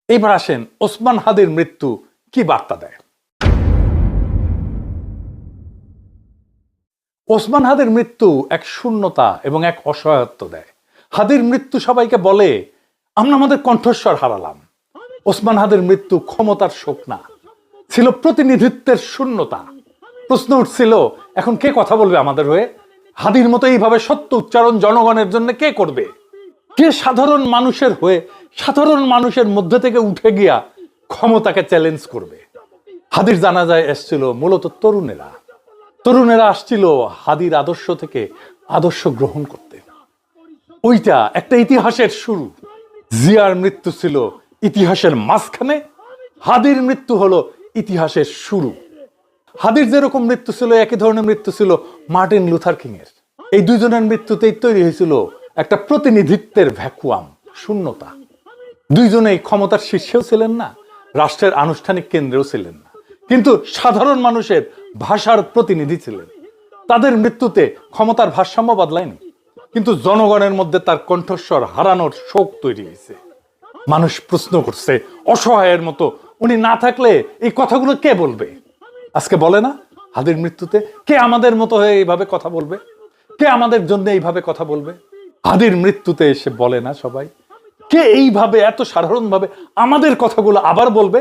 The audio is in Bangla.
এইবার আসেন ওসমান হাদির মৃত্যু কি বার্তা দেয়। ওসমান হাদির মৃত্যু এক শূন্যতা এবং এক অসহায়ত্ব দেয়। হাদির মৃত্যু সবাইকে বলে আমরা আমাদের কণ্ঠস্বর হারালাম। ওসমান হাদির মৃত্যু ক্ষমতার শোক না, ছিল প্রতিনিধিত্বের শূন্যতা। প্রশ্ন উঠছিল এখন কে কথা বলবে আমাদের হয়ে? হাদির মতো এইভাবে সত্য উচ্চারণ জনগণের জন্য কে করবে? কে সাধারণ মানুষের হয়ে সাধারণ মানুষের মধ্যে থেকে উঠে গিয়া ক্ষমতাকে চ্যালেঞ্জ করবে? হাদির জানাজায় এসছিল মূলত তরুণেরা আসছিল হাদির আদর্শ থেকে আদর্শ গ্রহণ করতে। ওইটা একটা ইতিহাসের শুরু। জিয়ার মৃত্যু ছিল ইতিহাসের মাঝখানে, হাদির মৃত্যু হলো ইতিহাসের শুরু। হাদির যেরকম মৃত্যু ছিল একই ধরনের মৃত্যু ছিল মার্টিন লুথার কিং এর। এই দুইজনের মৃত্যুতেই তৈরি হয়েছিল একটা প্রতিনিধিত্বের ভ্যাকুয়াম, শূন্যতা। দুইজনেই ক্ষমতার শীর্ষেও ছিলেন না, রাষ্ট্রের আনুষ্ঠানিক কেন্দ্রেও ছিলেন না, কিন্তু সাধারণ মানুষের ভাষার প্রতিনিধি ছিলেন। তাদের মৃত্যুতে ক্ষমতার ভারসাম্য বদলায়নি, কিন্তু জনগণের মধ্যে তার কণ্ঠস্বর হারানোর শোক তৈরি হয়েছে। মানুষ প্রশ্ন করছে অসহায়ের মতো, উনি না থাকলে এই কথাগুলো কে বলবে? আজকে বলে না হাদির মৃত্যুতে কে আমাদের মতো হয়ে এইভাবে কথা বলবে? কে আমাদের জন্য এইভাবে কথা বলবে? হাদির মৃত্যুতে এসে বলে না সবাই কে এইভাবে এত সাধারণভাবে আমাদের কথাগুলো আবার বলবে?